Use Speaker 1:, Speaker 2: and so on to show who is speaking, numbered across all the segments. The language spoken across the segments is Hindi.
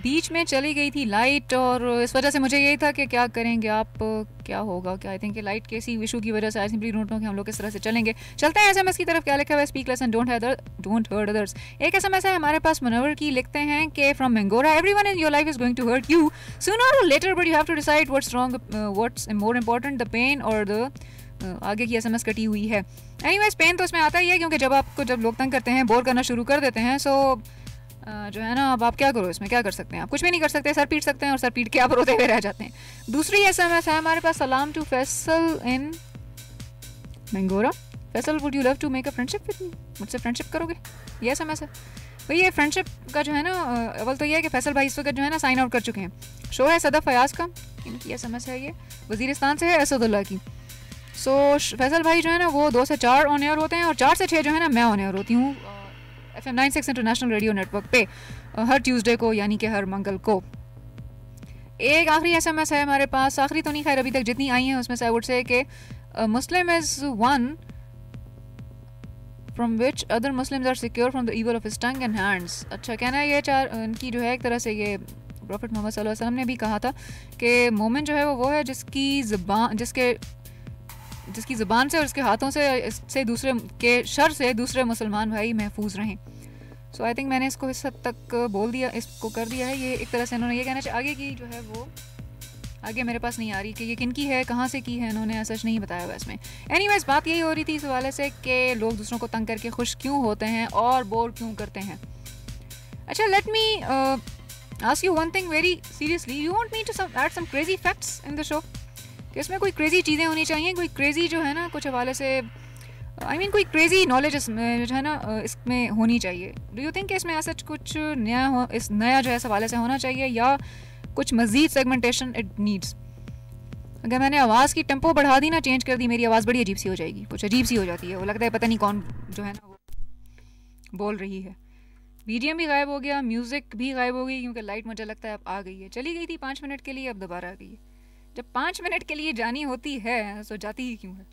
Speaker 1: बीच में चली गई थी लाइट और इस वजह से मुझे यही था कि क्या करेंगे आप, क्या होगा, क्या आई थिंक कि लाइट के इसी इशू की वजह से आई सिंपली डोंट नो कि हम लोग किस तरह से चलेंगे। चलते हैं एसएमएस की तरफ। क्या लिखा हुआ है? Speak less and don't hurt others. एक एसएमएस है हमारे पास मुनव्वर की, लिखते हैं कि from Mangora, everyone in your life is going to hurt you sooner or later but you have to decide what's wrong, what's more important, the pain or the आगे की एसएमएस कटी हुई है। एनीवेज पेन तो इसमें आता ही है क्योंकि जब लोग तंग करते हैं, बोर करना शुरू कर देते हैं, सो जो है ना, अब आप क्या करो, इसमें क्या कर सकते हैं? आप कुछ भी नहीं कर सकते, सर पीट सकते हैं और सर पीट के आप रोते हुए रह जाते हैं। दूसरी एसएमएस है हमारे पास, सलाम to Faisal in Mingora. Faisal would you love to make a friendship with me? मुझसे फ्रेंडशिप करोगे? ये एसएमएस है भाई। ये फ्रेंडशिप का जो है ना, अव्वल तो ये है कि फैसल भाई इस वक्त जो है ना साइन आउट कर चुके हैं। शो है सदफ फयाज का, इनकी एसएमएस है ये, वजीरिस्तान से है, असदुल्ला की। सो फैसल भाई जो है ना वो 2 से 4 ऑन एयर होते हैं और 4 से 6 जो है ना मैं ऑन एयर होती हूँ FM 96 इंटरनेशनल रेडियो नेटवर्क पे हर ट्यूसडे को, यानी कि हर मंगल को। एक आखिरी एसएमएस है हमारे पास, आखिरी तो नहीं खैर अभी तक जितनी आई हैं उसमें से आई वुड से कि Muslim is one from which other Muslims are secure from the evil of his tongue and hands. अच्छा कहना है ये इनकी जो है एक तरह से ये प्रॉफिट मोहम्मद सल्लल्लाहु अलैहि वसल्लम ने भी कहा था कि मोमिन जो है वो है जिसकी ज़ुबान से और उसके हाथों से दूसरे के शर से दूसरे मुसलमान भाई महफूज रहें। सो आई थिंक मैंने इसको इस हद तक बोल दिया, इसको कर दिया है। ये एक तरह से इन्होंने ये कहना चाहिए, आगे की जो है वो आगे मेरे पास नहीं आ रही कि ये किन की है, कहाँ से की है, इन्होंने सच नहीं बताया हुआ इसमें। एनीवेज बात यही हो रही थी इस हवाले से कि लोग दूसरों को तंग करके खुश क्यों होते हैं और बोर क्यों करते हैं। अच्छा, let me ask you one thing very seriously, you want me to add some crazy facts in the show? कि इसमें कोई क्रेजी चीज़ें होनी चाहिए, कोई क्रेजी जो है ना कुछ हवाले से कोई क्रेजी नॉलेज इसमें जो है ना इसमें होनी चाहिए। डू यू थिंक कि इसमें ऐसा कुछ नया जो है इस हवाले से होना चाहिए या कुछ मज़ीद सेगमेंटेशन इट नीड्स? अगर मैंने आवाज़ की टेम्पो बढ़ा दी ना, चेंज कर दी, मेरी आवाज़ बड़ी अजीब सी हो जाएगी, कुछ अजीब सी हो जाती है, वो लगता है पता नहीं कौन जो है ना वो बोल रही है। बीजीएम भी गायब हो गया, म्यूज़िक भी गायब हो गई क्योंकि लाइट मुझे लगता है अब आ गई है। चली गई थी 5 मिनट के लिए, अब दोबारा आ गई है। जब 5 मिनट के लिए जानी होती है तो जाती ही क्यों है?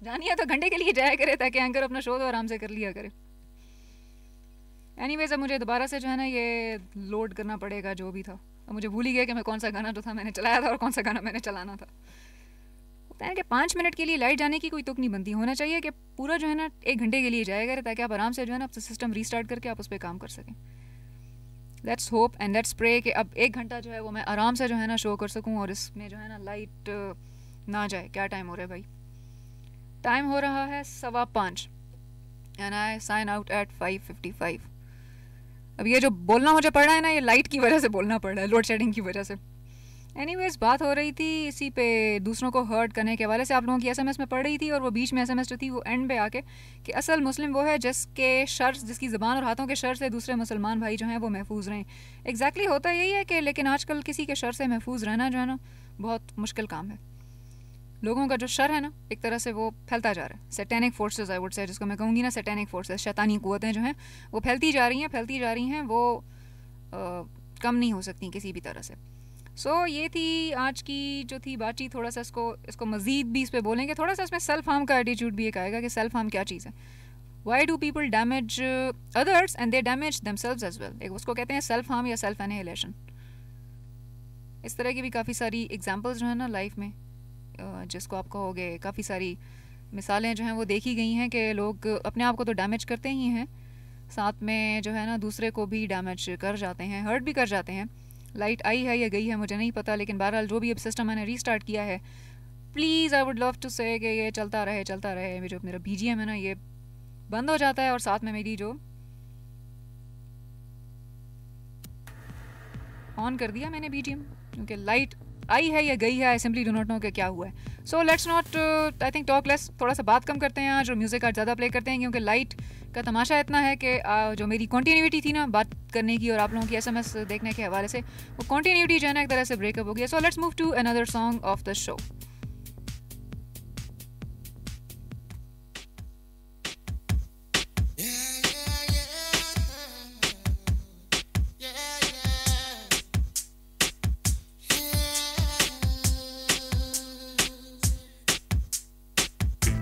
Speaker 1: जानी है तो घंटे के लिए जाया करे ताकि एंकर अपना शो तो आराम से कर लिया करे। एनीवेज अब मुझे दोबारा से जो है ना ये लोड करना पड़ेगा जो भी था। अब मुझे भूल ही गया कि मैं कौन सा गाना जो था मैंने चलाया था और कौन सा गाना मैंने चलाना था। होता है कि 5 मिनट के लिए लाइट जाने की कोई तुक नहीं बनती, होना चाहिए कि पूरा जो है ना 1 घंटे के लिए जाया करे ताकि आप आराम से जो है ना सिस्टम रीस्टार्ट करके आप उस पर काम कर सकें। Let's hope and let's pray कि अब 1 घंटा जो है वो मैं आराम से जो है ना शो कर सकूं और इसमें जो है ना लाइट ना जाए। क्या टाइम हो रहा है भाई? टाइम हो रहा है 5:15 and I sign out at 5:55। अब ये जो बोलना मुझे पड़ रहा है ना, ये लाइट की वजह से बोलना पड़ रहा है, लोड शेडिंग की वजह से। एनीवेज बात हो रही थी इसी पे दूसरों को हर्ट करने के हवाले से, आप लोगों की एसएमएस में पढ़ रही थी और वो बीच में एसएमएस जो थी वो एंड पे आके कि असल मुस्लिम वो है जिसकी ज़बान और हाथों के शर से दूसरे मुसलमान भाई जो हैं वो महफूज रहें। एग्जैक्टली होता यही है कि लेकिन आजकल किसी के शर से महफूज रहना जो है ना बहुत मुश्किल काम है। लोगों का जो शर है ना एक तरह से वो फैलता जा रहा है। सैटेनिक फोर्सेस आई वुड से, जिसको मैं कहूँगी ना सैटेनिक फोर्सेस, शैतानी कुव्वतें जो हैं वो फैलती जा रही हैं, वो कम नहीं हो सकती किसी भी तरह से। सो ये थी आज की जो थी बातचीत। थोड़ा सा इसको मज़ीद भी इस पर बोलेंगे, थोड़ा सा इसमें सेल्फ हार्म का एटीट्यूड भी एक आएगा कि सेल्फ हार्म क्या चीज़ है। Why do people damage others and they damage themselves as well. एक उसको कहते हैं सेल्फ हार्म या सेल्फ एनिहिलेशन। इस तरह की भी काफ़ी सारी एग्जांपल्स जो है ना लाइफ में, जिसको आप कहोगे काफ़ी सारी मिसालें जो हैं वो देखी गई हैं कि लोग अपने आप को तो डैमेज करते ही हैं, साथ में जो है ना दूसरे को भी डैमेज कर जाते हैं, हर्ट भी कर जाते हैं। लाइट आई है या गई है मुझे नहीं पता, लेकिन बहरहाल जो भी अब सिस्टम मैंने रीस्टार्ट किया है, please I would love to say कि ये चलता रहे। मेरा BGM है ना ये बंद हो जाता है और साथ में मेरी जो ऑन कर दिया मैंने BGM, क्योंकि लाइट आई है या गई है, I simply do not know कि क्या हुआ है। So let's not I think talk less, थोड़ा सा बात कम करते हैं आज और म्यूज़िक आज ज़्यादा प्ले करते हैं, क्योंकि लाइट का तमाशा इतना है कि जो मेरी कॉन्टीन्यूटी थी ना बात करने की और आप लोगों की एसएमएस देखने के हवाले से, वो कॉन्टीन्यूटी जो है ना एक तरह से ब्रेकअप हो गया। So let's move to another song of the show.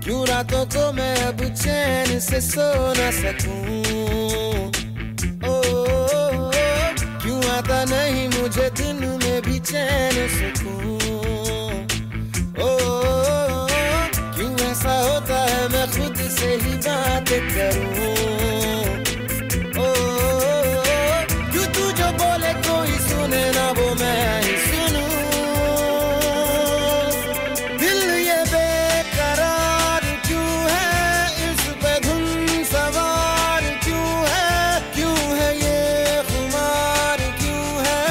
Speaker 2: क्यों रातों को मैं अब चैन से सो ना सकूं, क्यों आता नहीं मुझे दिन में भी चैन सुकून। ओ क्यों ऐसा होता है मैं खुद से ही बात करूं। ओ क्यों तू जो बोले कोई सुने ना वो मैं ही सुनूं। दिल ये बेकरार क्यों है, इस पे धुन सवार क्यों है ये खुमार क्यों है,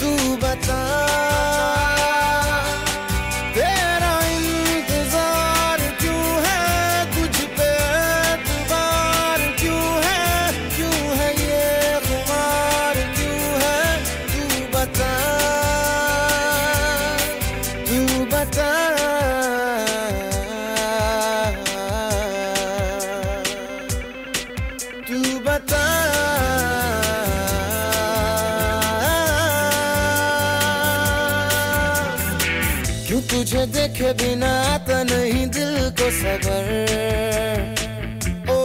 Speaker 2: तू बता। तेरा इंतजार क्यों है, तुझ पे एतबार क्यों है ये खुमार क्यों है, तू बता, तू बता, तू बता। क्यों तुझे देखे बिना आता नहीं दिल को सबर। ओ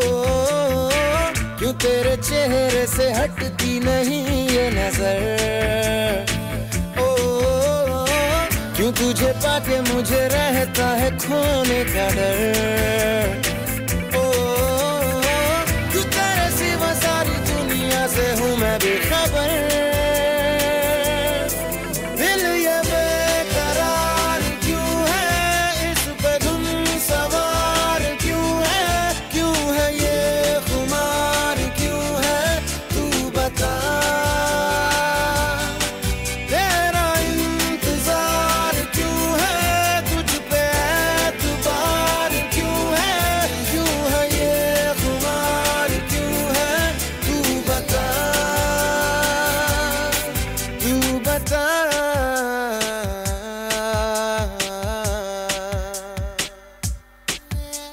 Speaker 2: क्यों तेरे चेहरे से हटती नहीं ये नजर। ओ क्यों तुझे पाके मुझे रहता है खोने का डर। ओ क्यों तेरे सिवा सारी दुनिया से हूँ मैं बेखबर। दिल ये बेकरार क्यों है, इस पे धुन सवार क्यों है ये खुमार क्यों है, तू बता। तेरा इंतजार क्यों है, तुझ पे एतबार क्यों है ये खुमार क्यों है, तू बता, तू बता,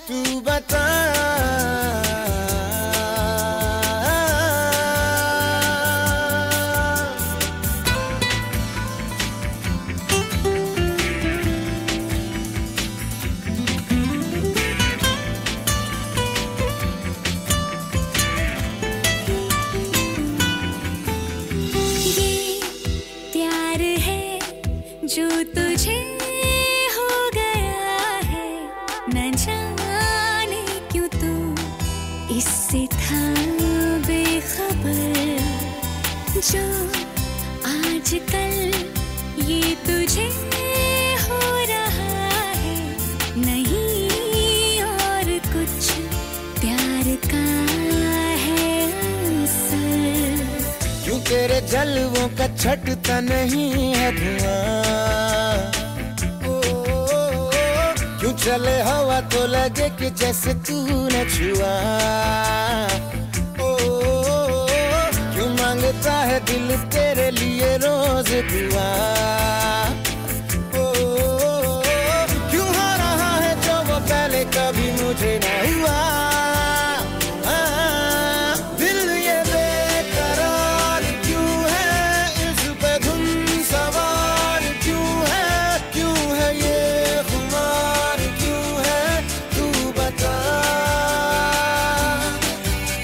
Speaker 2: तू बता।
Speaker 3: ये प्यार है जो तुझे हो गया है, न जाने क्यों तू इससे था बेखबर। जो आजकल ये तुझे हो रहा है, नहीं और कुछ प्यार का है असर।
Speaker 2: क्यों तेरे जलवों का छटता नहीं है धुआं। ओ क्यों चले हवा तो लगे कि जैसे तूने छुआ। ओ क्यों मांगता है दिल तेरे लिए रोज दुआ। ओ क्यों हो रहा है जो वो पहले कभी मुझे ना हुआ। दिल ये बेकरार क्यों है, इस पे धुन सवार क्यों है ये खुमार क्यों है, तू बता।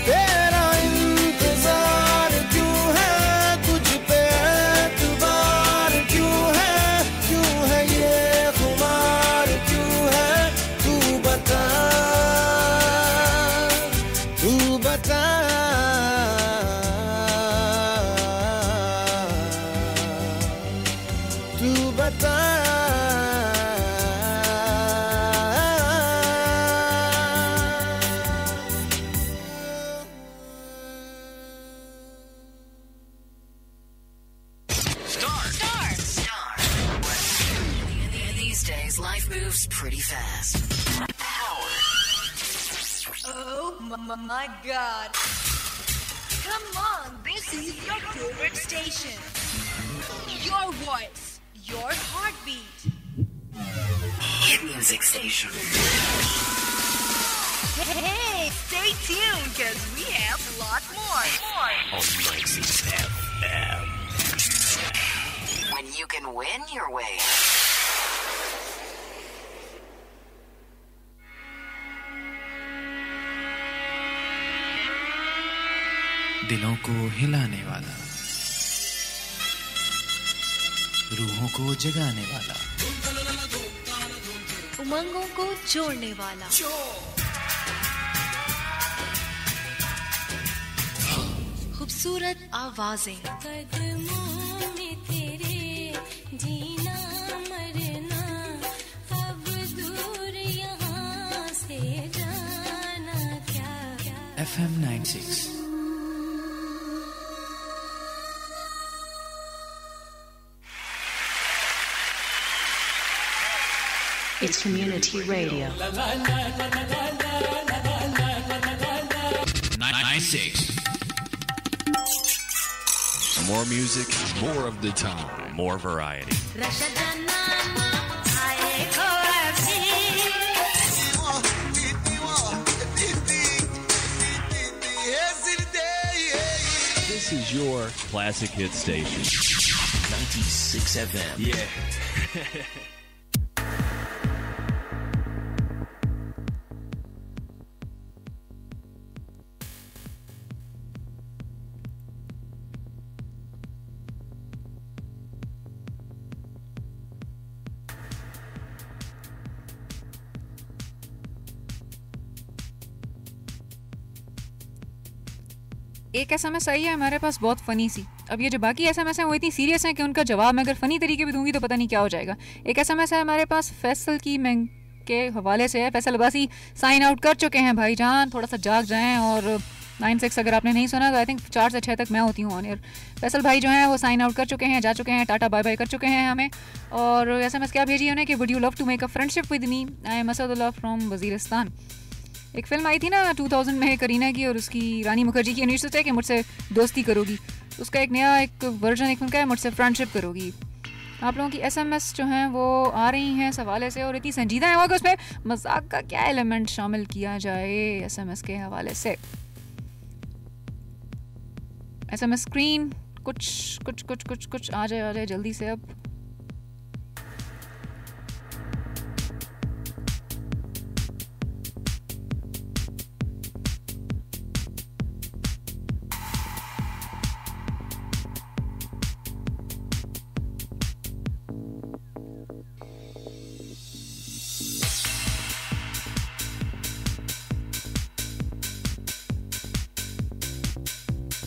Speaker 2: तेरा इंतजार क्यों है, तुझ पे एतबार क्यों है ये खुमार क्यों है, तू बता, तू बता, तू बता।
Speaker 4: These days, life moves pretty fast.
Speaker 5: Oh my god. Come on, this is your favorite station. Your voice, your heartbeat.
Speaker 4: Hit music station.
Speaker 5: Hey, stay tuned because we have a lot more.
Speaker 4: On Maxis FM. When you can win your way.
Speaker 6: दिलों को हिलाने वाला रूहों को जगाने वाला,
Speaker 7: उमंगों को जोड़ने वाला, खूबसूरत आवाजें,
Speaker 3: कदमों में तेरे जीना मरना, अब दूर यहाँ से जाना क्या।
Speaker 6: FM 96
Speaker 7: It's community radio.
Speaker 4: 96. More music, more of the time, more variety. This is your classic hit station.
Speaker 6: 96 FM.
Speaker 4: Yeah.
Speaker 1: एक SMS आई है हमारे पास बहुत फ़नी सी। अब ये जो बाकी SMS हैं वो इतनी सीरियस हैं कि उनका जवाब मैं अगर फ़नी तरीके भी दूंगी तो पता नहीं क्या हो जाएगा। एक SMS है हमारे पास फैसल की मैं के हवाले से है। फैसल अब्बासी साइन आउट कर चुके हैं भाईजान, थोड़ा सा जाग जाएं। और 9-6 अगर आपने नहीं सुना तो आई थिंक 4 से 6 तक मैं होती हूँ ऑन एयर। फैसल भाई जो हैं वो साइन आउट कर चुके हैं, जा चुके हैं, टाटा बाय बाय कर चुके हैं हमें। और SMS क्या भेजी उन्हें कि would you love to make a friendship with me, I am Asadullah from Waziristan. एक फ़िल्म आई थी ना 2000 में करीना की और उसकी रानी मुखर्जी की, उन्होंने सोचा कि मुझसे दोस्ती करोगी, उसका एक नया एक वर्जन एक फिल्म का है मुझसे फ्रेंडशिप करोगी। आप लोगों की SMS जो हैं वो आ रही हैं इस हवाले से और इतनी संजीदा है वो कि उसमें मजाक का क्या एलिमेंट शामिल किया जाए SMS के हवाले से। SMS स्क्रीन कुछ आ जाए जल्दी से। अब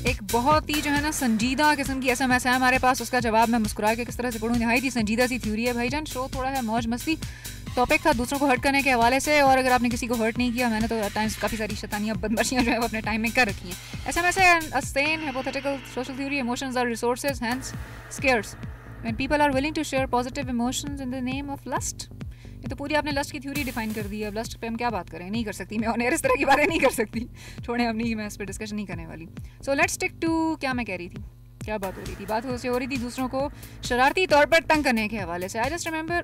Speaker 1: एक बहुत ही जो है ना संजीदा किस्म की SMS है हमारे पास, उसका जवाब मैं मुस्कुरा के किस तरह से पढ़ूँ। नहायत ही संजीदा सी थ्योरी है भाईजान। शो थोड़ा है मौज मस्ती, टॉपिक था दूसरों को हर्ट करने के हवाले से। और अगर आपने किसी को हर्ट नहीं किया, मैंने तो टाइम्स काफ़ी सारी शैतानियाँ बदमाशियाँ जो है वो अपने टाइम में कर रखी हैं। SMS है a sane hypothetical social theory, emotions are resources, hence scarce when people are willing to share positive emotions in the name of lust। ये तो पूरी आपने लस्ट की थ्योरी डिफाइन कर दी है। अब लस्ट पे हम क्या बात करें, नहीं कर सकती मैं ऑन एयर इस तरह की बातें नहीं कर सकती। छोड़ें, अब नहीं, मैं इस पर डिस्कशन नहीं करने वाली। सो लेट्स स्टिक टू क्या मैं कह रही थी, क्या बात हो रही थी। बात हो रही थी दूसरों को शरारती तौर पर तंग करने के हवाले से। आई जस्ट रिमेंबर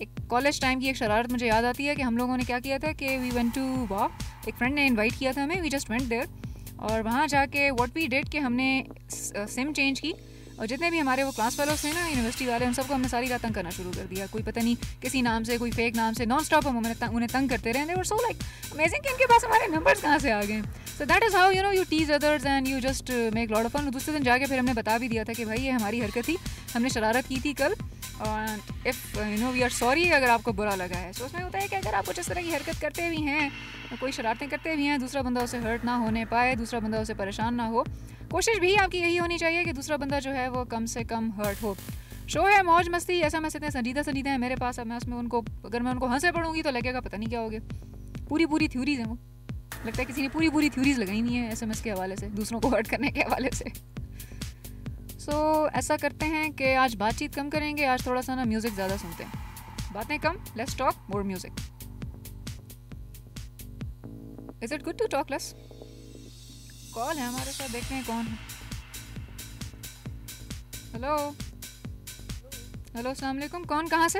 Speaker 1: एक कॉलेज टाइम की एक शरारत मुझे याद आती है कि हम लोगों ने क्या किया था कि वी वेंट टू वॉक, एक फ्रेंड ने इन्वाइट किया था हमें, वी जस्ट वेंट देयर। और वहाँ जाके व्हाट वी डिड कि हमने सिम चेंज की और जितने भी हमारे वो क्लास फेलोज थे ना यूनिवर्सिटी वाले, उन सबको हमने सारी रात तंग करना शुरू कर दिया। कोई पता नहीं किसी नाम से, कोई फेक नाम से, नॉन स्टॉप हम उन्हें तंग करते रहे। दे वर सो लाइक अमेजिंग कि उनके पास हमारे नंबर्स कहाँ से आ गए। So that is how you tease others and you just make lot of fun. दूसरे दिन जाके फिर हमने बता भी दिया था कि भाई ये हमारी हरकत थी, हमने शरारत की थी कल, और इफ़ वी आर सॉरी अगर आपको बुरा लगा है। सो उसमें होता है कि अगर आप कुछ इस तरह की हरकत करते भी हैं, कोई शरारतें करते भी हैं, दूसरा बंदा उसे हर्ट ना होने पाए, दूसरा बंदा उसे परेशान ना हो, कोशिश भी आपकी यही होनी चाहिए कि दूसरा बंदा जो है वो कम से कम हर्ट हो। शो है मौज मस्ती, SMS इतने संजीदा हैं मेरे पास। अब मैं उसमें उनको अगर मैं उनको हंसे पढ़ूंगी तो लगेगा पता नहीं क्या हो गया। पूरी थ्योरीज हैं वो, लगता है किसी ने पूरी थ्योरीज लगाई हुई हैं SMS के हवाले से, दूसरों को हर्ट करने के हवाले से। सो ऐसा करते हैं कि आज बातचीत कम करेंगे, आज थोड़ा सा ना म्यूज़िक ज़्यादा सुनते हैं, बातें कम, let's talk more music. Is it good to talk less? Call है हमारे साथ, देखते हैं कौन है। हेलो अस्सलाम वालेकुम, कौन कहाँ से?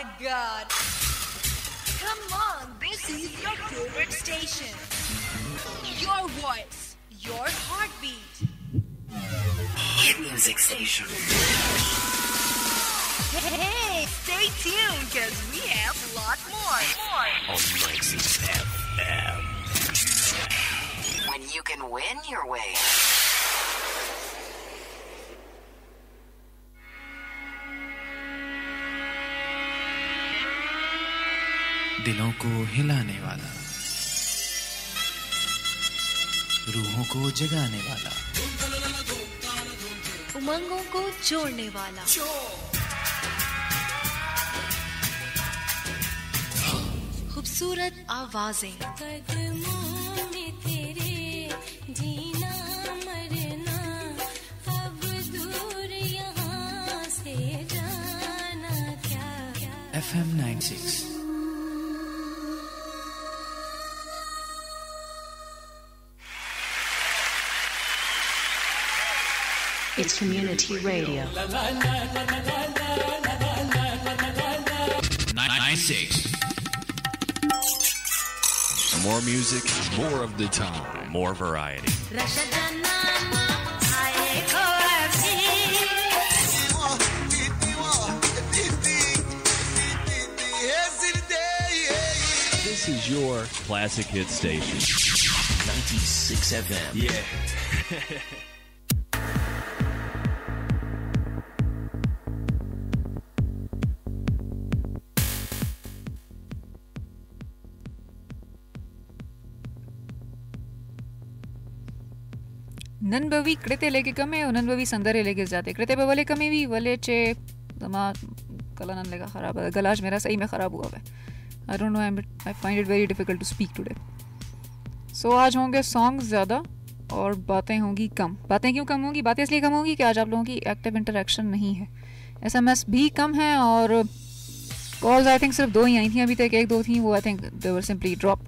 Speaker 5: My God. Come on, this is your favorite station. Your voice, your heartbeat.
Speaker 4: Hit music station.
Speaker 5: Hey, stay tuned, cause we have a lot more.
Speaker 4: On 96 FM. When you can win your way.
Speaker 6: दिलों को हिलाने वाला रूहों को जगाने वाला।
Speaker 7: उमंगों को जोड़ने वाला। खूबसूरत आवाजें।
Speaker 3: कदमों में तेरे जीना मरना अब दूर यहाँ से जाना क्या
Speaker 6: FM 96
Speaker 7: It's community radio.
Speaker 6: 96.
Speaker 8: More music, more of the time, more variety. This is your classic hit station.
Speaker 6: 96 FM.
Speaker 8: Yeah.
Speaker 1: ನನ್ಬವಿ ಕೃತೆ ಲೇಗೆ ಕಮ್ಮೆ ನನ್ಬವಿ संदरे लेके जाते कृते पे वाले कमी भी वाले चे दिमाग गला नन लेगा खराब है गला आज मेरा सही में ख़राब हुआ है I don't know I find it very difficult to speak today so आज होंगे सॉन्ग्स ज़्यादा और बातें होंगी कम बातें क्यों कम होंगी बातें इसलिए कम होंगी कि आज आप लोगों की एक्टिव इंटरेक्शन नहीं है SMS भी कम है और कॉल्स आई थिंक सिर्फ 2 ही आई थी अभी तक 1-2 थी वो I think they were simply dropped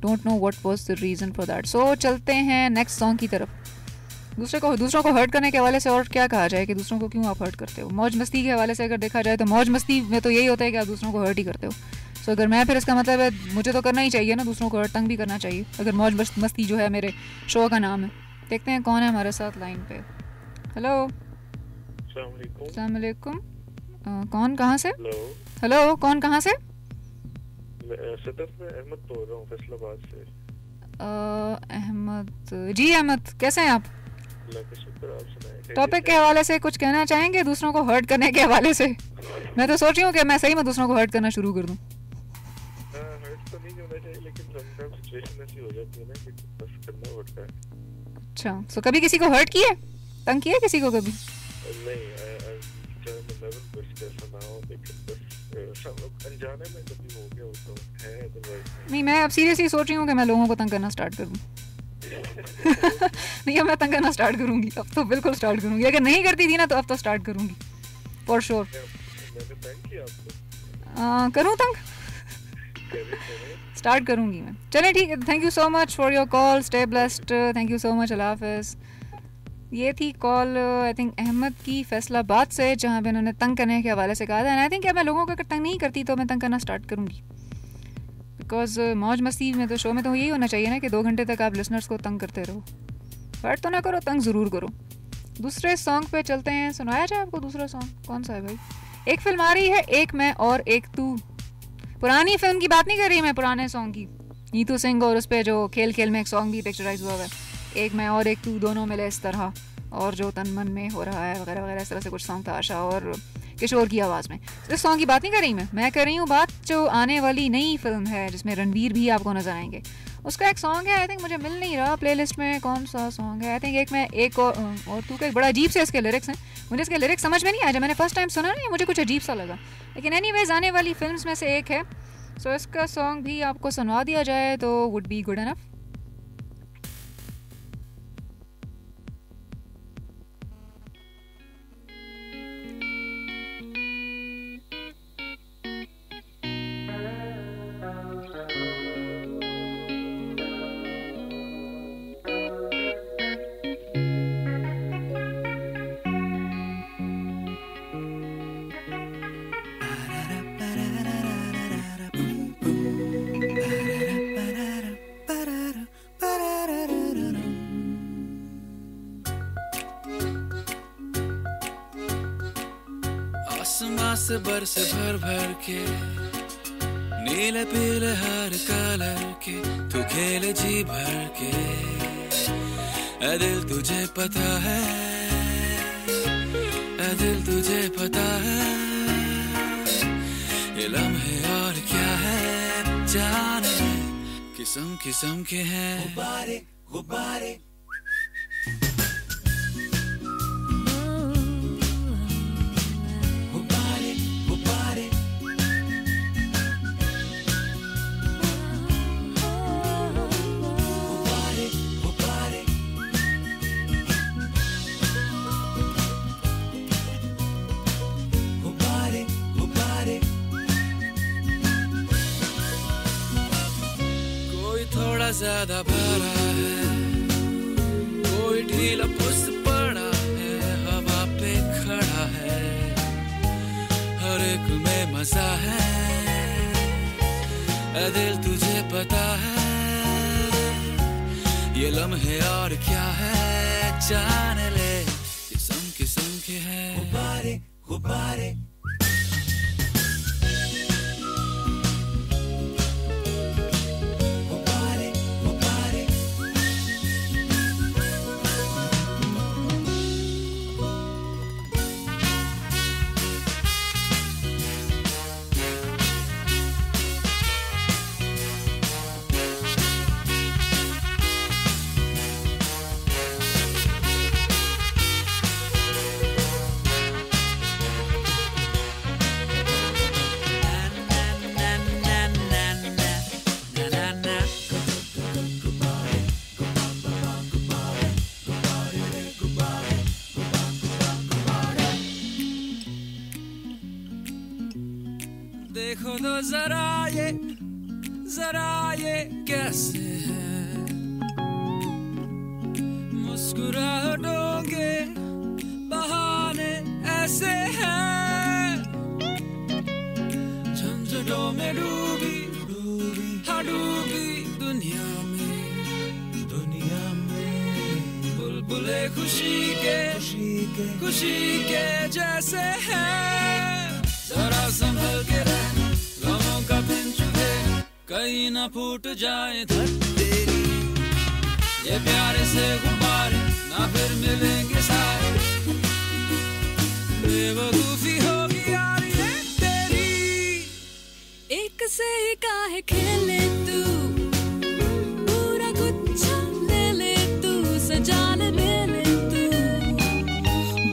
Speaker 1: don't know what was the reason for that so चलते हैं नेक्स्ट सॉन्ग की तरफ दूसरों को हर्ट करने के हवाले से और क्या कहा जाए कि दूसरों को क्यों आप हर्ट करते हो मौज मस्ती के हवाले से अगर देखा जाए तो मौज मस्ती में तो यही होता है कि आप दूसरों को हर्ट ही करते हो सो अगर मैं फिर इसका मतलब है मुझे तो करना ही चाहिए ना दूसरों को हर्ट तंग भी करना चाहिए अगर मौज मस्ती जो है मेरे शो का नाम है देखते हैं कौन है हमारे साथ लाइन पे हेलो अस्सलाम वालेकुम कौन कहाँ से हेलो कौन कहाँ से
Speaker 9: सदफ में अहमद बोल रहा हूँ फैसलाबाद से
Speaker 1: अहमद जी अहमद कैसे हैं आप
Speaker 9: अल्लाह का शुक्र आप सुनाएं
Speaker 1: टॉपिक के हवाले से कुछ कहना चाहेंगे दूसरों को हर्ट करने के हवाले से मैं तो सोच रही हूँ कि मैं सही में दूसरों को हर्ट करना शुरू कर दूँ
Speaker 9: हर्ट तो नहीं होना चाहिए लेकिन समटाइम सिचुएशन ऐसी हो जाती है ना कि बस करना पड़ता है
Speaker 1: अच्छा सो कभी किसी को हर्ट किया तंग किया किसी को कभी
Speaker 9: नहीं अनजाने में कभी हो गया तो है अदरवाइज
Speaker 1: नहीं मैं अब सीरियसली सोच रही हूँ कि मैं लोगों को तंग करना स्टार्ट कर दूँ नहीं अब मैं तंग करना स्टार्ट करूँगी अब तो बिल्कुल स्टार्ट करूँगी अगर नहीं करती थी ना तो अब तो स्टार्ट करूँगी फॉर श्योर
Speaker 9: मैंने तंग किया आपको
Speaker 1: करूँ तंग स्टार्ट करूँगी मैं चलें ठीक है thank you so much for your call stay blessed thank you so much अल्लाह हाफिज़ ये थी कॉल आई थिंक अहमद की फैसलाबाद से जहाँ पे उन्होंने तंग करने के हवाले से कहा था एंड आई थिंक मैं लोगों को अगर तंग नहीं करती तो मैं तंग करना स्टार्ट करूँगी बिकॉज मौज मस्ती में तो शो में तो यही होना चाहिए ना कि 2 घंटे तक आप लिसनर्स को तंग करते रहो हर्ट तो ना करो तंग ज़रूर करो दूसरे सॉन्ग पे चलते हैं सुनाया जाए आपको दूसरा सॉन्ग कौन सा है भाई एक फिल्म आ रही है एक मैं और एक तू पुरानी फिल्म की बात नहीं कर रही मैं पुराने सॉन्ग की नीतू सिंह और उस पर जो खेल खेल में एक सॉन्ग भी पिक्चराइज हुआ है एक मैं और एक तू दोनों मिले इस तरह और जो तन मन में हो रहा है वगैरह वगैरह इस तरह से कुछ सॉन्ग था आशा और किशोर की आवाज़ में इस सॉन्ग की बात नहीं कर रही मैं कर रही हूँ बात जो आने वाली नई फिल्म है जिसमें रणवीर भी आपको नजर आएंगे उसका एक सॉन्ग है आई थिंक मुझे मिल नहीं रहा प्लेलिस्ट में कौन सा सॉन्ग है आई थिंक एक मैं एक और तू का एक बड़ा अजीब से इसके लिरिक्स हैं मुझे इसके लिरिक्स समझ में नहीं आया जब मैंने फर्स्ट टाइम सुना ना मुझे कुछ अजीब सा लगा लेकिन एनीवेज आने वाली फिल्म्स में से एक है सो इसका सॉन्ग भी आपको सुनवा दिया जाए तो वुड बी गुड इनफ
Speaker 10: से बरस भर भर के नीले पीले हर कलर के तू खेले जी भर के ऐ दिल तुझे पता है ऐ दिल तुझे पता है ये लम्हे और क्या है जाने किस्म किस्म के हैं गुब्बारे गुब्बारे गुब्बारे गुब्बारे गुब्बारे गुब्बारे गुब्बारे कोई थोड़ा ज्यादा भरा है, कोई ढीला पुस पड़ा है, हवा पे खड़ा है, हर एक में मजा है, ऐ दिल तुझे पता है, ये लम्हे और क्या है, जान ले, किस्म किस्म के हैं गुब्बारे गुब्बारे गुब्बारे गुब्बारे देखो तो जरा ये कैसे है, मुस्कुराहटों बहाने ऐसे हैं, झंझटों में डूबी हाँ डूबी दुनिया में बुलबुले खुशी के जैसे हैं, जरा संभल के रह, गमों का बिन चुभे, कहीं ना फूट जाए धड़ तेरी, ये प्यारे से गुब्बारे ना फिर मिलेंगे सारे, बेवकूफी होगी यार ये तेरी,
Speaker 3: एक से ही काहे खेले तू, पूरा गुच्छा ले ले तू, सजा ले मेले तू,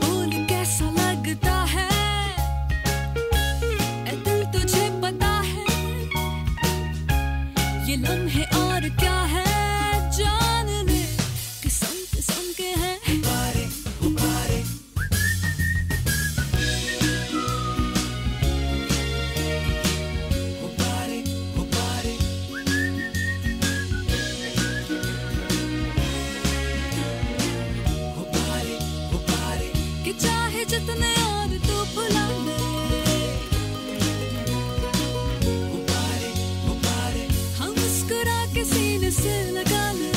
Speaker 3: बोल कैसा लगता है, ऐ दिल तुझे पता है, ये लम्हे और क्या है, जान ले, किस्म किस्म के हैं
Speaker 10: गुब्बारे गुब्बारे गुब्बारे गुब्बारे गुब्बारे गुब्बारे
Speaker 3: कि चाहे जितने और तू भुला ले,
Speaker 10: गुब्बारे गुब्बारे
Speaker 3: हम मुस्कुरा के सीने से लगा ले,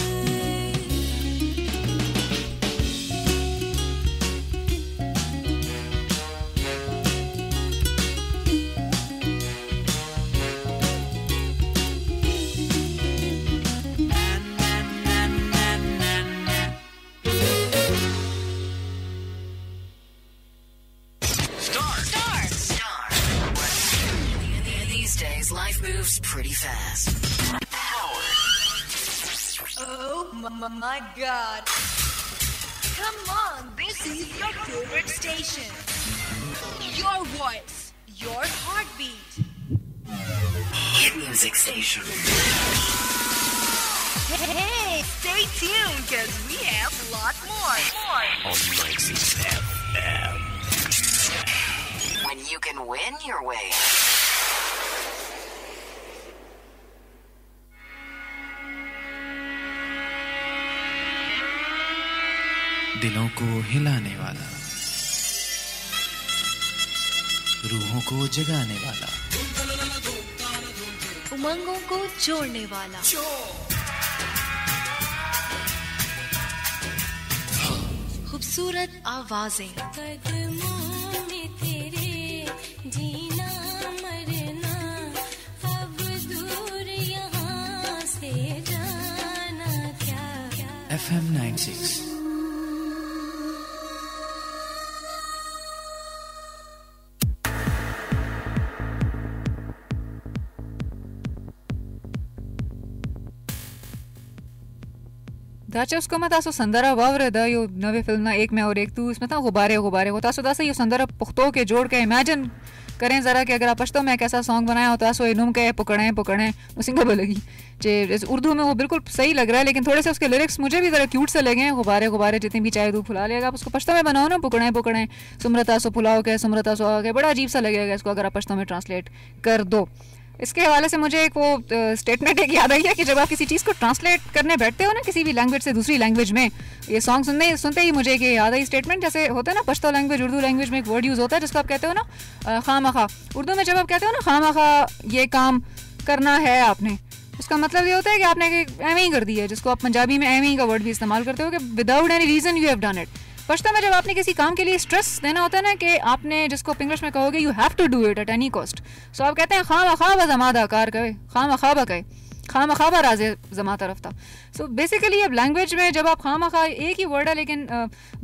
Speaker 4: These days, life moves pretty fast. Power.
Speaker 5: Oh my God. Come on, this is your favorite station. Your voice, your heartbeat.
Speaker 4: Hit music station.
Speaker 5: Hey, stay tuned, cause we have a lot more.
Speaker 4: On 96 FM. When you can win your way.
Speaker 6: दिलों को हिलाने वाला, रूहों को जगाने वाला,
Speaker 7: उमंगों को जोड़ने वाला, खूबसूरत आवाजें,
Speaker 3: कदमों में तेरे जीना मरना, अब दूर यहाँ से जाना क्या
Speaker 6: FM 96
Speaker 1: ताचे उसको मैं तासो संदरा वावरे दा यो नवे फिल्म ना एक में और एक तू इसमें था गुब्बारे गुब्बारे हो तासो दासा यो संदरा पुख्तो के जोड़ के इमेजिन करें ज़रा कि अगर आप पश्तो में एक ऐसा सॉन्ग बनाया हो तो आसो इनुम के पकड़ें वो सिंगल लगी जे उर्दू में वो बिल्कुल सही लग रहा है, लेकिन थोड़े से उसके लिरिक्स मुझे भी ज़रा क्यूट से लगे हैं। गुब्बारे गुब्बारे जितनी भी चाहे तू फुला लेगा, आप उसको पश्तो में बनाओ ना, पकड़ें सुमरता सो फुलाओ के सुमरता सो आ के, बड़ा अजीब सा लगेगा इसको अगर आप पश्तो में ट्रांसलेट कर दो। इसके हवाले से मुझे एक वो स्टेटमेंट एक याद आई है कि जब आप किसी चीज़ को ट्रांसलेट करने बैठते हो ना किसी भी लैंग्वेज से दूसरी लैंग्वेज में, ये सॉन्ग सुनते ही मुझे ये याद आई स्टेटमेंट। जैसे होता है ना पश्तो लैंग्वेज उर्दू लैंग्वेज में एक वर्ड यूज़ होता है जिसको आप कहते हो ना खामखा। उर्दू में जब आप कहते हो ना खामखा ये काम करना है आपने, उसका मतलब ये होता है कि आपने एम ही कर दी है, जिसको आप पंजाबी में एम ही का वर्ड भी इस्तेमाल करते हो कि without any reason you have done it. Pashto में जब आपने किसी काम के लिए स्ट्रेस देना होता है ना कि आपने जिसको आप इंग्लिश में कहोगे you have to do it at any cost, so आप कहते हैं खामखा जमादा कार कहे खामखा कहे खामखा राजे जमा तरफ था। सो बेसिकली अब लैंग्वेज में जब आप खामखा एक ही वर्ड है लेकिन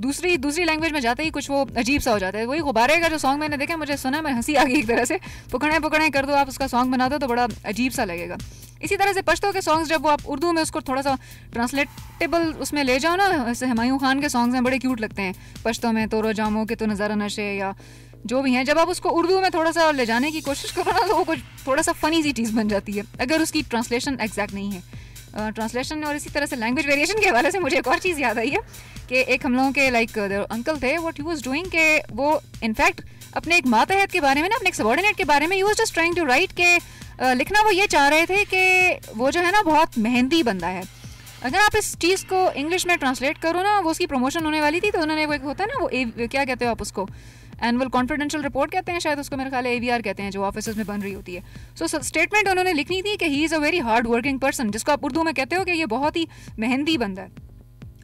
Speaker 1: दूसरी लैंग्वेज में जाते ही कुछ वो अजीब सा हो जाता है। वही गुब्बारे का जो सॉन्ग मैंने देखा मुझे सुना, मैं हंसी आ गई एक तरह से। पकड़े कर दो आप उसका सॉन्ग बना दो तो बड़ा अजीब सा लगेगा। इसी तरह से पश्तो के सॉन्ग्स जब वो आप उर्दू में उसको थोड़ा सा ट्रांसलेटेबल उसमें ले जाओ ना, जैसे हुमायूं खान के सॉन्ग्स हैं बड़े क्यूट लगते हैं पश्तो में, तोरो जामो के तो नज़ारा नशे या जो भी हैं, जब आप उसको उर्दू में थोड़ा सा ले जाने की कोशिश करो ना तो वो कुछ थोड़ा सा फ़नी सी चीज़ बन जाती है अगर उसकी ट्रांसलेशन एग्जैक्ट नहीं है। ट्रांसलेशन और इसी तरह से लैंग्वेज वेरिएशन के हवाले से मुझे एक और चीज़ याद आई है कि एक हम लोगों के लाइक अंकल थे, व्हाट ही वाज डूइंग के वो इनफैक्ट अपने एक मातहत के बारे में ना, अपने एक सबॉर्डिनेट के बारे में, he was just trying to write के लिखना वो ये चाह रहे थे कि वो जो है ना बहुत मेहनती बंदा है। अगर आप इस चीज़ को इंग्लिश में ट्रांसलेट करो ना, वो उसकी प्रमोशन होने वाली थी तो उन्होंने वो एक होता है ना वो क्या कहते हो आप उसको, एनुअल कॉन्फिडेंशियल रिपोर्ट कहते हैं शायद उसको, मेरे ख्याल है AVR कहते हैं, जो ऑफिस में बन रही होती है। सो स्टेटमेंट उन्होंने लिखनी थी कि he is a very hard working person, जिसको आप उर्दू में कहते हो कि ये बहुत ही मेहनती बंदा है।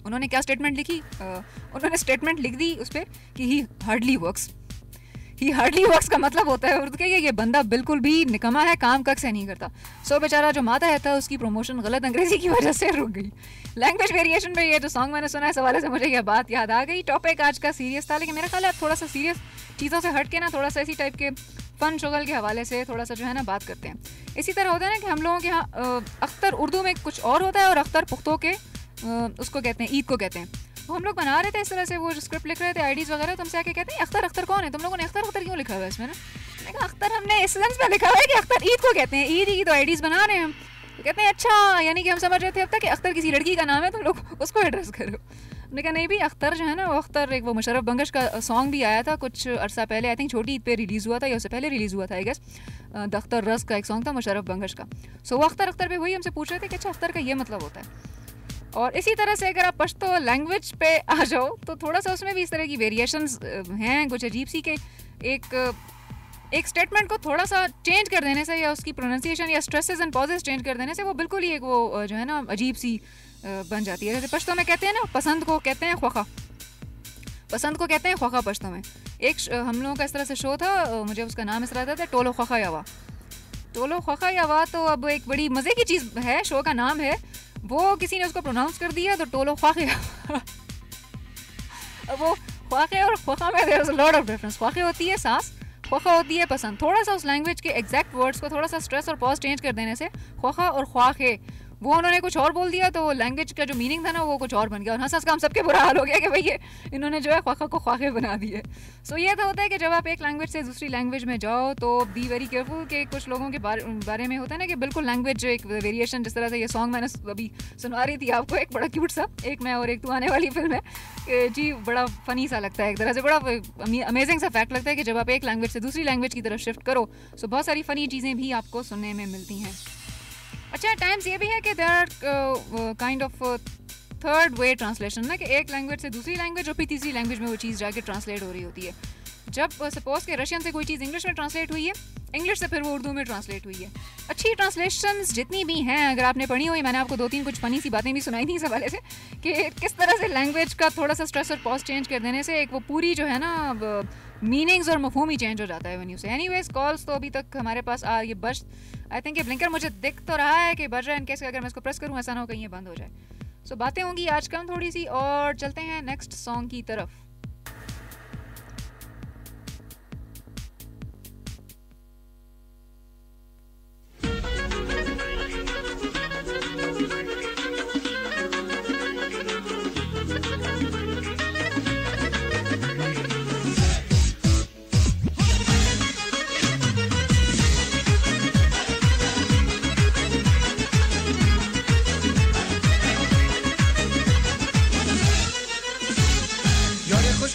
Speaker 1: उन्होंने क्या स्टेटमेंट लिखी, उन्होंने स्टेटमेंट लिख दी उस पर कि ही हार्डली वर्क्स का मतलब होता है उर्दू के ये बंदा बिल्कुल भी निकम्मा है, काम कक से नहीं करता। सो बेचारा जो माता है था उसकी प्रमोशन गलत अंग्रेजी की वजह से रुक गई। लैंग्वेज वेरिएशन में ये जो सॉन्ग मैंने सुना है इस हवाले से मुझे ये बात याद आ गई। टॉपिक आज का सीरियस था लेकिन मेरा ख्याल है थोड़ा सा सीरियस चीज़ों से हट के ना थोड़ा सा इसी टाइप के फ़न शुगल के हवाले से थोड़ा सा जो है ना बात करते हैं। इसी तरह होता है ना कि हम लोगों के यहाँ अख्तर उर्दू में कुछ और होता है और अख्तर पुख्तों के उसको कहते हैं, ईद को कहते हैं। वो हम लोग बना रहे थे इस तरह से, वो स्क्रिप्ट लिख रहे थे आईडीज़ वगैरह, तो हमसे आके कहते हैं अख्तर कौन है, तुम लोगों ने अख्तर क्यों लिखा हुआ है इसमें ना। मैंने कहा अख्तर हमने इस सेंस में लिखा हुआ है कि अख्तर ईद को कहते हैं, ईद ही तो आईडीज़ बना रहे हैं हम। तो कहते हैं अच्छा, यानी कि हम समझ रहे थे अब तक कि अख्तर किसी लड़की का नाम है, तुम लोग उसको एड्रेस करो। हमने कहा नहीं भी, अख्तर जो है ना वो अख्तर एक वो मुशर्रफ बंगश का सॉन्ग भी आया था कुछ अरसा पहले, आई थिंक छोटी ईद पे रिलीज़ हुआ था या उससे पहले रिलीज़ हुआ था आई गेस, दख्तर रज़ का एक सॉन्ग था मुशर्रफ बंगश का। सो वो अख्तर पे वही हमसे पूछ रहे थे कि अच्छा अख्तर का ये मतलब होता है। और इसी तरह से अगर आप पश्तो लैंग्वेज पे आ जाओ तो थोड़ा सा उसमें भी इस तरह की वेरिएशंस हैं कुछ अजीब सी के एक स्टेटमेंट को थोड़ा सा चेंज कर देने से या उसकी प्रोनाउंसिएशन या स्ट्रेसेस एंड पॉजेस चेंज कर देने से वो बिल्कुल ही एक वो जो है ना अजीब सी बन जाती है। जैसे पश्तो में कहते हैं ना पसंद को कहते हैं ख्वाखा, पश्तो में। एक हम लोगों का इस तरह से शो था, मुझे उसका नाम इस तरह था टोलो ख्वाखा यावा। तो अब एक बड़ी मज़े की चीज़ है, शो का नाम है, वो किसी ने उसको प्रोनाउंस कर दिया तो टोलो ख्वाखे। वो ख्वाखे और ख्वाखा में there is a lot of difference. ख्वाखे होती है सांस, ख्वाखा होती है पसंद। थोड़ा सा उस लैंग्वेज के एग्जैक्ट वर्ड्स को थोड़ा सा स्ट्रेस और पॉज चेंज कर देने से ख्वाखा और ख्वाखे वो उन्होंने कुछ और बोल दिया तो लैंग्वेज का जो मीनिंग था ना वो कुछ और बन गया और हंस का हम सबके बुरा हाल हो गया कि भाई ये इन्होंने जो है ख्वाखा को ख्वाखे बना दिए। सो ये तो होता है कि जब आप एक लैंग्वेज से दूसरी लैंग्वेज में जाओ तो बी वेरी केयरफुल कि कुछ लोगों के बारे में होता है ना कि बिल्कुल लैंग्वेज एक वेरिएशन, जिस तरह से ये सॉन्ग मैंने अभी सुनवा रही थी आपको, एक बड़ा क्यूट सा एक मैं और एक तू आने वाली फिल्म है जी, बड़ा फ़नी सा लगता है एक तरह से, बड़ा अमेजिंग सा फैक्ट लगता है कि जब आप एक लैंग्वेज से दूसरी लैंग्वेज की तरफ शिफ्ट करो तो बहुत सारी फ़नी चीज़ें भी आपको सुनने में मिलती हैं। अच्छा, टाइम्स ये भी है कि there are kind of third way translation ना, कि एक लैंग्वेज से दूसरी लैंग्वेज और फिर तीसरी लैंग्वेज में वो चीज़ जाके ट्रांसलेट हो रही होती है। जब सपोज के रशियन से कोई चीज़ इंग्लिश में ट्रांसलेट हुई है, इंग्लिश से फिर वो उर्दू में ट्रांसलेट हुई है। अच्छी ट्रांसलेशंस जितनी भी हैं, अगर आपने पढ़ी हुई, मैंने आपको 2-3 कुछ फनी सी बातें भी सुनाई थी इस हवाले से कि किस तरह से लैंग्वेज का थोड़ा सा स्ट्रेस और पॉज चेंज कर देने से एक वो पूरी जो है ना मीनिंग्स और मफहूम ही चेंज हो जाता है व्हेन यू से। एनीवेज कॉल्स तो अभी तक हमारे पास ये बस, आई थिंक ये ब्लिंकर मुझे दिख तो रहा है कि बज रहा है, इनकेस अगर मैं इसको प्रेस करूँ ऐसा ना हो कहीं ये बंद हो जाए। सो बातें होंगी आज कम थोड़ी सी और चलते हैं नेक्स्ट सॉन्ग की तरफ।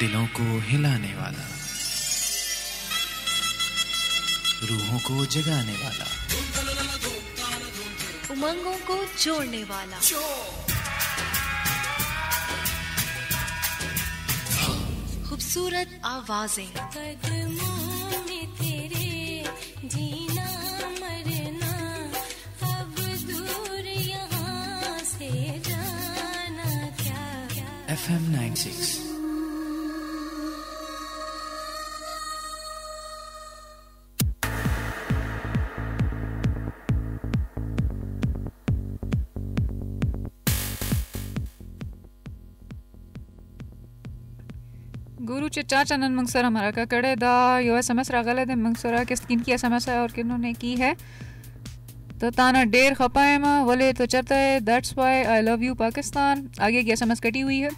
Speaker 6: दिलों को हिलाने वाला रूहों को जगाने वाला
Speaker 7: उमंगों को जोड़ने वाला खूबसूरत आवाजें
Speaker 3: कदमों में तेरे जीना मरना अब दूर यहाँ से जाना क्या
Speaker 6: FM 96
Speaker 1: गुरु चिचा चनन मंगसरा हमारा का कड़े दा यो SMS रागले दे मंगसरा के स्किन की SMS है और किन्होंने की है तो ताना डेर खपाए मा वले तो चरता है that's why I love you Pakistan आगे की SMS कटी हुई है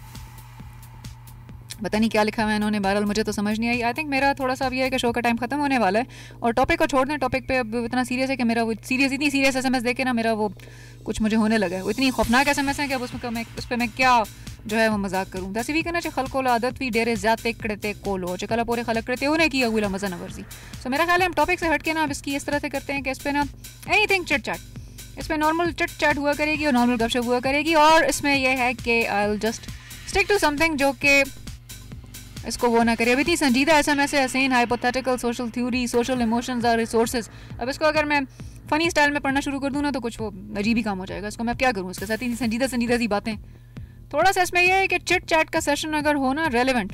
Speaker 1: पता नहीं क्या लिखा हुआ है इन्होंने बहरहाल मुझे तो समझ नहीं आई आई थिंक मेरा थोड़ा सा अब ये है कि शो का टाइम खत्म होने वाला है और टॉपिक को छोड़ दें टॉपिक पे अब इतना सीरियस है कि मेरा वो इतनी सीरियस SMS देके ना मेरा वो कुछ मुझे होने लगा है वो इतनी खौफनाक SMS है कि अब उसमें उस पर मैं क्या जो है वो मजाक करूँ दस भी करना चाहिए खलकोला आदत भी डेरे जाते कड़ते कोलो चकला पूरे खलक करते उन्हें किया हुआ मजा नवर्जी सो मेरा ख्याल है हम टॉपिक से हट के ना अब इसकी इस तरह से करते हैं कि इस पर ना एनीथिंग चिट चैट इस पर नॉर्मल चिट चैट हुआ करेगी और नॉर्मल गपशप हुआ करेगी और इसमें यह है कि I will just stick to something जो कि इसको वो ना करे अब इतनी संजीदा SMS है हसीन hypothetical social theory social emotions और रिसोर्सेज अब इसको अगर मैं फ़नी स्टाइल में पढ़ना शुरू कर दूँ ना तो कुछ वो अजीब ही काम हो जाएगा इसको मैं क्या करूँ इसके साथ इतनी संजीदा सी बातें थोड़ा सा इसमें यह है कि चिट चैट का सेशन अगर हो ना relevant,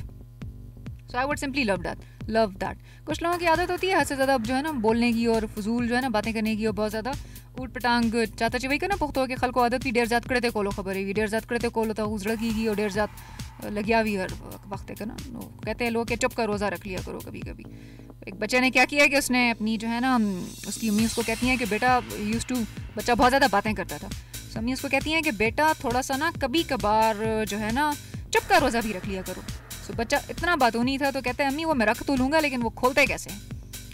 Speaker 1: so I would simply love that. कुछ लोगों की आदत होती है हद से ज़्यादा जो है ना बोलने की और फजूल जो है ना बातें करने की और बहुत ज़्यादा ऊट पटांग चाहता चाहिए का ना पुख्तो कि खल को आदत भी डेर ज़्यादा करते कोलो खबर है डेर ज़्यादा करते कोलो तो उजड़ की और डेर ज़्यादा लगिया भी हर वक्त का ना. कहते हैं लोग कि चुप का रोज़ा रख लिया करो कभी कभी. एक बच्चे ने क्या किया कि उसने अपनी जो है ना उसकी अम्मी उसको कहती हैं कि बेटा बच्चा बहुत ज़्यादा बातें करता था, तो अम्मी उसको कहती हैं कि बेटा थोड़ा सा ना कभी कभार जो है ना चुप का रोज़ा भी रख लिया करो. तो बच्चा इतना बातूनी था तो कहते हैं अम्मी वो मैं रख तो लूँगा लेकिन वो खोलते कैसे हैं.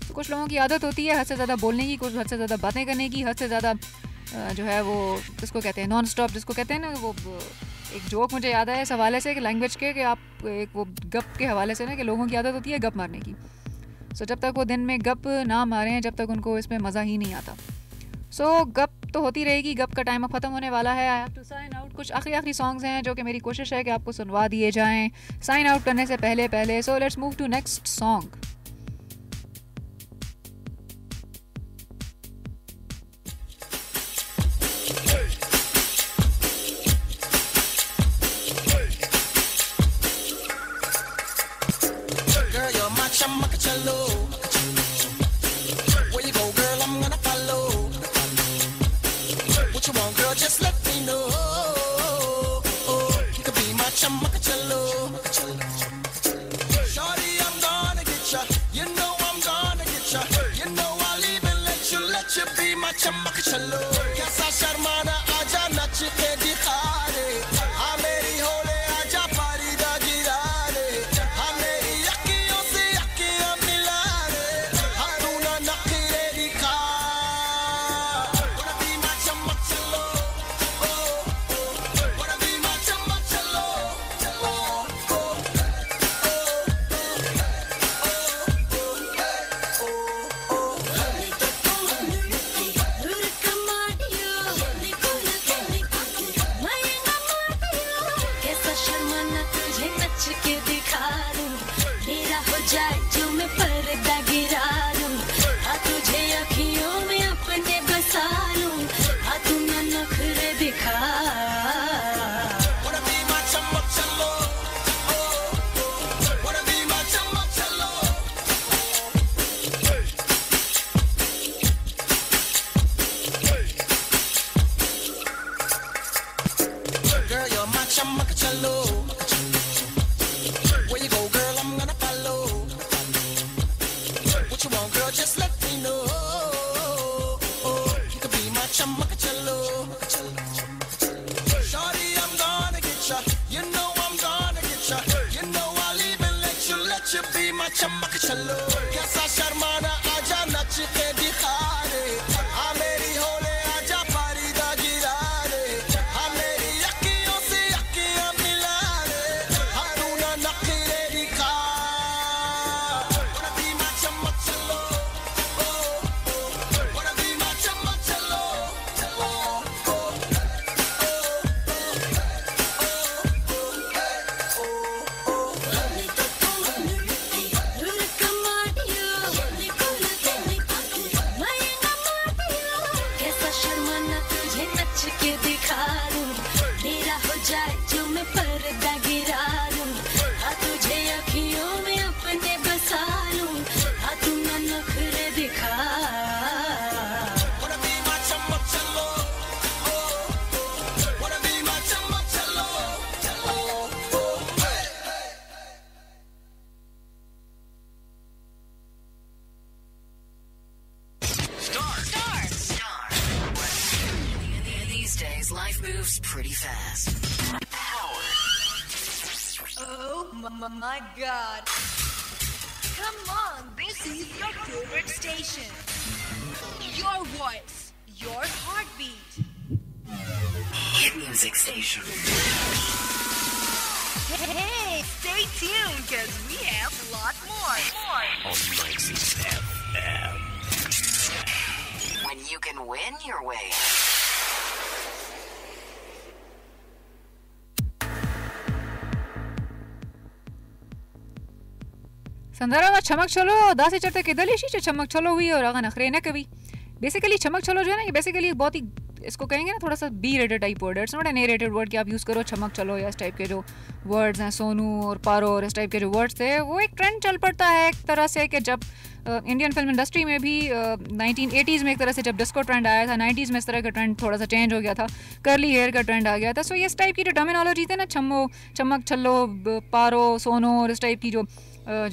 Speaker 1: तो कुछ लोगों की आदत होती है हद से ज़्यादा बोलने की, कुछ हद से ज़्यादा बातें करने की, हद से ज़्यादा जो है वो किसको कहते हैं नॉन स्टॉप जिसको कहते हैं ना. वो एक जोक मुझे याद आया इस हवाले से कि लैंग्वेज के कि आप एक वो गप के हवाले से ना कि लोगों की आदत होती है गप मारने की. सो जब तक वो दिन में गप ना मारें जब तक उनको इसमें मज़ा ही नहीं आता. सो गप तो होती रहेगी, गप का टाइम अब ख़त्म होने वाला है. I have to sign out. कुछ आखिरी सॉन्ग्स हैं जो कि मेरी कोशिश है कि आपको सुनवा दिए जाएं साइन आउट करने से पहले. So let's move to next song.
Speaker 5: My God. Come on, this is your favorite station. Your voice, your heartbeat.
Speaker 4: Hit music station.
Speaker 5: Hey, stay tuned, cause we have a lot more.
Speaker 4: On 96 FM. When you can win your way.
Speaker 1: संदर्भ चमक चलो दासे चढ़ते के दलिशी चमक चलो हुई और अगर नखरे न कभी बेसिकली चमक चलो जो है ना ये बेसिकली बहुत ही इसको कहेंगे ना थोड़ा सा B rated type word, it's not an A rated word कि आप यूज़ करो छमक चलो या इस टाइप के जो वर्ड्स हैं, सोनू और पारो और इस टाइप के जो वर्ड्स थे, वो एक ट्रेंड चल पड़ता है एक तरह से कि जब इंडियन फिल्म इंडस्ट्री में भी 1980s में एक तरह से जब डिस्को ट्रेंड आया था, 90s में इस तरह का ट्रेंड थोड़ा सा चेंज हो गया था, करली हेयर का ट्रेंड आ गया था. सो इस टाइप की जो टर्मिनोलॉजी थे ना, छमक छल्लो, पारो, सोनो और इस टाइप की जो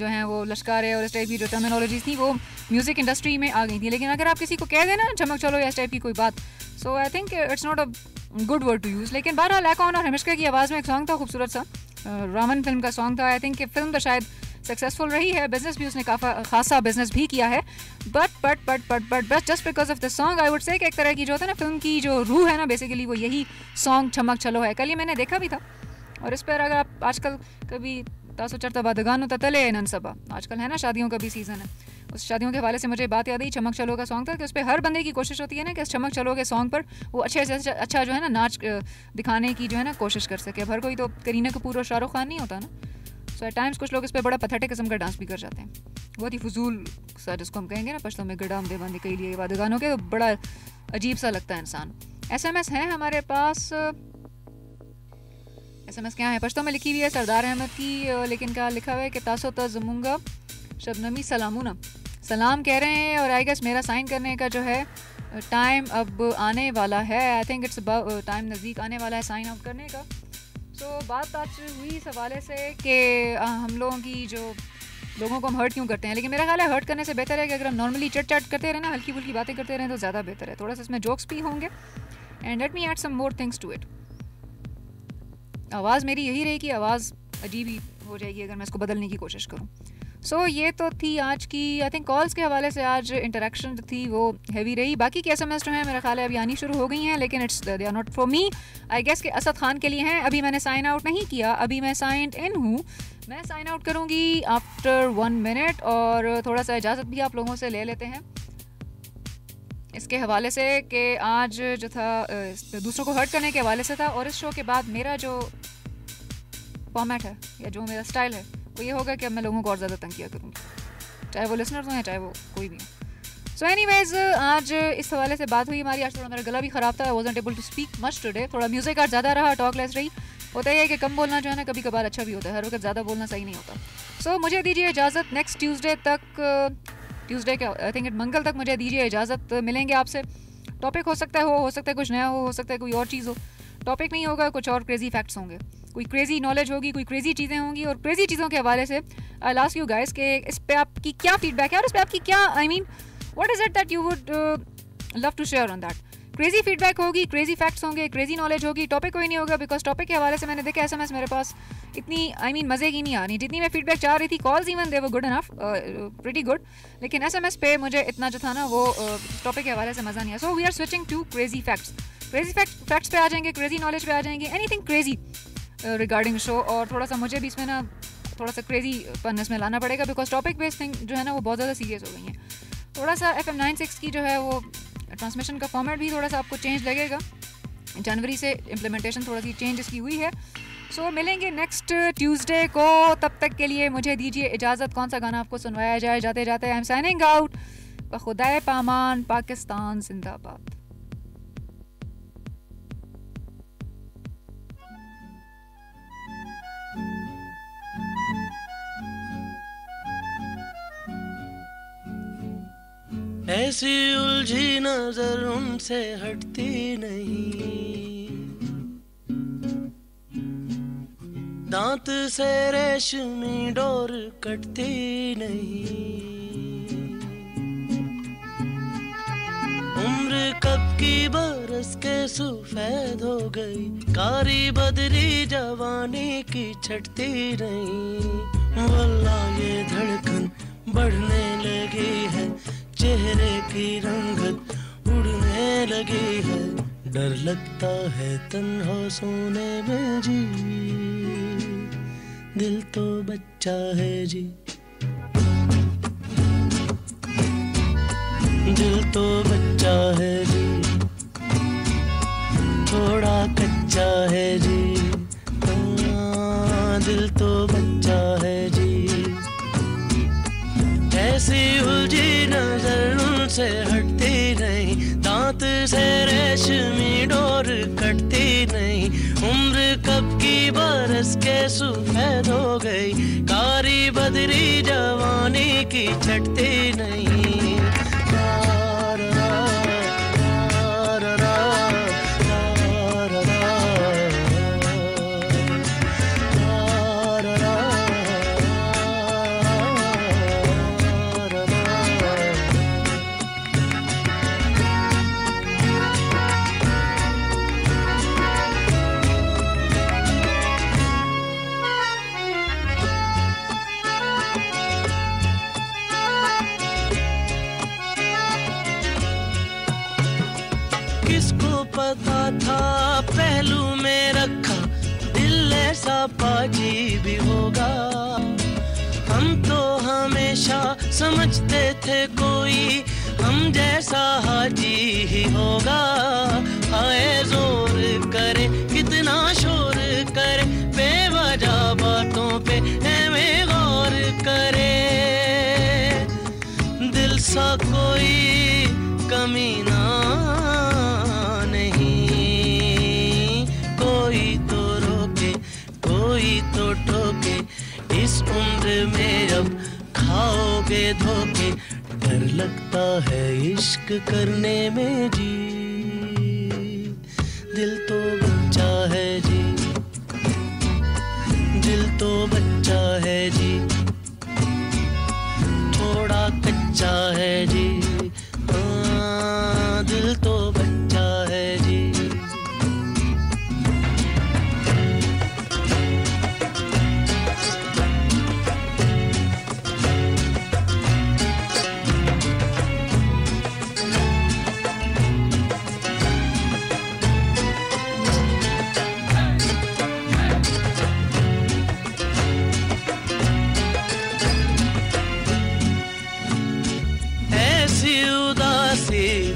Speaker 1: हैं वो लश्कारे और इस टाइप की जो टर्मिनोलॉजीज थी वो म्यूज़िक इंडस्ट्री में आ गई थी. लेकिन अगर आप किसी को कह देना चमक चलो या इस टाइप की कोई बात, so I think it's not a good word to use. लेकिन बहरहाल लैकॉन और हमिश्का की आवाज़ में एक सॉन्ग था खूबसूरत सा, रामन फिल्म का सॉन्ग था. आई थिंक फिल्म तो शायद सक्सेसफुल रही है, बिजनेस भी उसने खासा बिजनेस भी किया है, but just because of the song I would से एक तरह की जो होता है ना फिल्म की जो रूह है ना, बेसिकली वो यही सॉन्ग छमक चलो है. कल ये मैंने देखा भी था. और इस पर अगर आप आजकल कभी तासो चरता बादगानो ततले ननसबा, आजकल है ना शादियों का भी सीज़न है, उस शादियों के हवाले से मुझे बात याद आई, चमक चलो का सॉन्ग था कि उस पर हर बंदे की कोशिश होती है ना कि इस चमक चलो के सॉन्ग पर वो अच्छे से अच्छा जो है ना नाच दिखाने की जो है ना कोशिश कर सके. अब हर कोई तो करीना कपूर और शाहरुख खान नहीं होता ना. सो एट टाइम्स कुछ लोग इस पर बड़ा पथेटिक किस्म का डांस भी कर जाते हैं, बहुत ही फजूल सा, जिसको हम कहेंगे ना पश्तो में गडाम देवानी के लिए बादगानों के, तो बड़ा अजीब सा लगता है इंसान. SMS हैं हमारे पास. SMS क्या है, पश्तो में लिखी हुई है सरदार अहमद की, लेकिन क्या लिखा हुआ है कि तासो तज़मुंगा शबनमी सलामुना, सलाम कह रहे हैं. और आई गेस मेरा साइन करने का जो है टाइम अब आने वाला है. आई थिंक इट्स टाइम नज़दीक आने वाला है साइन आउट करने का. सो बात आज हुई इस हवाले से कि हम लोगों की जो लोगों को हम हर्ट क्यों करते हैं. लेकिन मेरा ख्याल है हर्ट करने से बेहतर है कि अगर हम नॉर्मली चट चट करते रहें ना, हल्की फुल्की बातें करते रहें तो ज़्यादा बेहतर है. थोड़ा सा इसमें जोक्स भी होंगे and let me add some more things to it. आवाज़ मेरी यही रहेगी, आवाज़ अजीब ही हो जाएगी अगर मैं इसको बदलने की कोशिश करूँ. सो ये तो थी आज की, आई थिंक कॉल्स के हवाले से आज इंटरेक्शन जो थी वो हैवी रही. बाकी के SMS जो हैं मेरा ख्याल है अभी आनी शुरू हो गई हैं, लेकिन it's they are not for me. I guess कि असद खान के लिए हैं. अभी मैंने साइन आउट नहीं किया, अभी मैं साइंड इन हूँ. मैं साइन आउट करूँगी आफ्टर 1 मिनट और थोड़ा सा इजाज़त भी आप लोगों से ले लेते हैं इसके हवाले से कि आज जो था दूसरों को हर्ट करने के हवाले से था. और इस शो के बाद मेरा जो फॉर्मेट है या जो मेरा स्टाइल है वो ये होगा कि अब मैं लोगों को और ज़्यादा तंग किया करूँगी, चाहे वो लिसनर्स हों या चाहे वो कोई भी हो. सो एनीवेज आज इस हवाले से बात हुई हमारी. आज थोड़ा मेरा गला भी ख़राब था, I wasn't able to speak much today. थोड़ा म्यूज़िक आज ज़्यादा रहा, टॉक लेस रही. होता ही है कि कम बोलना जो है ना कभी कभार अच्छा भी होता है, हर वक्त ज़्यादा बोलना सही नहीं होता. सो मुझे दीजिए इजाज़त. नेक्स्ट ट्यूसडे तक, ट्यूसडे क्या आई थिंक मंगल तक मुझे दीजिए इजाज़त. मिलेंगे आपसे. टॉपिक हो सकता है कुछ नया हो सकता है कोई और चीज़ हो. टॉपिक नहीं होगा, कुछ और क्रेजी फैक्ट्स होंगे, कोई क्रेजी नॉलेज होगी, कोई क्रेजी चीज़ें होंगी. और क्रेजी चीज़ों के हवाले से I will ask you guys कि इस पे आपकी क्या फीडबैक है और इस पे आपकी क्या I mean what is it that you would love to share on that. Crazy feedback होगी, क्रेजी फैक्ट्स होंगे, क्रेजी नॉलेज होगी. टॉपिक कोई नहीं होगा बिकॉज टॉपिक के हवाले से मैंने देखा SMS मेरे पास इतनी आई मीन मज़े की नहीं आ रही जितनी मैं फीडबैक चाह रही थी. Calls even they were good enough, pretty good, लेकिन SMS पे मुझे इतना जो था ना वो टॉपिक के हवाले से मज़ा नहीं आया. So we are switching to crazy facts. Crazy facts पे आ जाएंगे, क्रेजी नॉलेज पे आ जाएंगे, एनीथिंग क्रेजी रिगार्डिंग शो. और थोड़ा सा मुझे भी इसमें ना थोड़ा सा क्रेजी पन्नस में लाना पड़ेगा बिकॉज टॉपिक बेस्ड थिंग जो है ना वो बहुत ज़्यादा सीरियस हो गई हैं. थोड़ा सा FM 96 की जो है वो ट्रांसमिशन का फॉर्मेट भी थोड़ा सा आपको चेंज लगेगा. जनवरी से इम्प्लीमेंटेशन थोड़ा सी चेंज इसकी हुई है. सो मिलेंगे नेक्स्ट ट्यूसडे को. तब तक के लिए मुझे दीजिए इजाज़त. कौन सा गाना आपको सुनवाया जाए जाते जाते? I am signing out. खुदाए पामान, पाकिस्तान जिंदाबाद.
Speaker 11: ऐसी उलझी नजर उनसे हटती नहीं, दांत से रेशमी डोर कटती नहीं. उम्र कब की बरस के सफेद हो गई, कारी बदरी जवानी की छटती नहीं. वल्लाह ये धड़कन बढ़ने लगी है, चेहरे की रंगत उड़ने लगी है. डर लगता है तन्हा सोने में जी, दिल तो बच्चा है जी. दिल तो बच्चा है जी, थोड़ा कच्चा है जी. दिल तो बच्चा है जी. ऐसी उलझी नजर उनसे हटती नहीं, दांत हाथ से रेशमी डोर कटती नहीं, उम्र कब की बरस के सफेद हो गई, कारी बदरी जवानी की छटती नहीं। किसको पता था पहलू में रखा दिल ऐसा पाजी भी होगा, हम तो हमेशा समझते थे कोई हम जैसा हाजी ही होगा। हाय जोर करे कितना शोर करे, बेवजह बातों पे हमें गौर करे, दिल सा कोई कमी ना तो ठोके, इस उम्र में अब खाओगे धोखे, डर लगता है इश्क करने में जी, दिल तो बच्चा है जी, दिल तो बच्चा है जी, थोड़ा कच्चा है जी, हाँ दिल तो बच्चा है जी।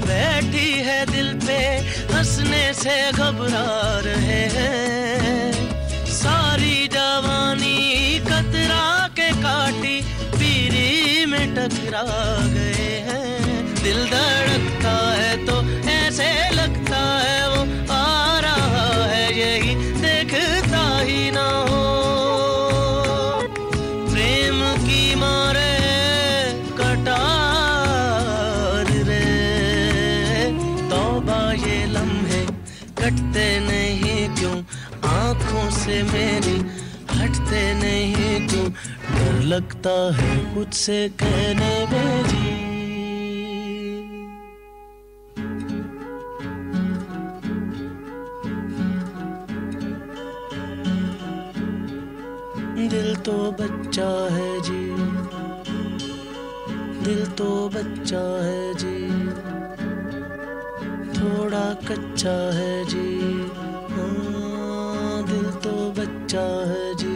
Speaker 11: बैठी है दिल पे हंसने से घबरा रहे हैं, सारी जवानी कतरा के काटी पीरी में टकरा गए हैं, दिल धड़कता है तो ऐसे लगता है वो आ रहा है यही देखता ही ना हो, प्रेम की मारे ये लम्हे कटते नहीं क्यों, आँखों से मेरी हटते नहीं क्यों, डर लगता है कुछ से कहने में जी। दिल तो बच्चा है जी, दिल तो बच्चा है जी, थोड़ा कच्चा है जी, हाँ दिल तो बच्चा है जी।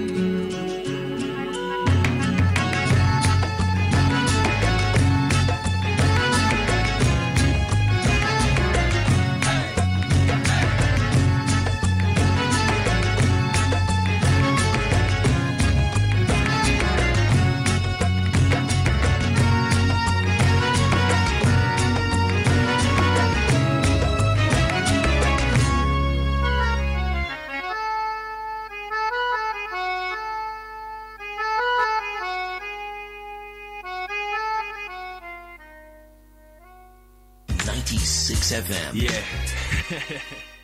Speaker 4: FM.
Speaker 8: Yeah.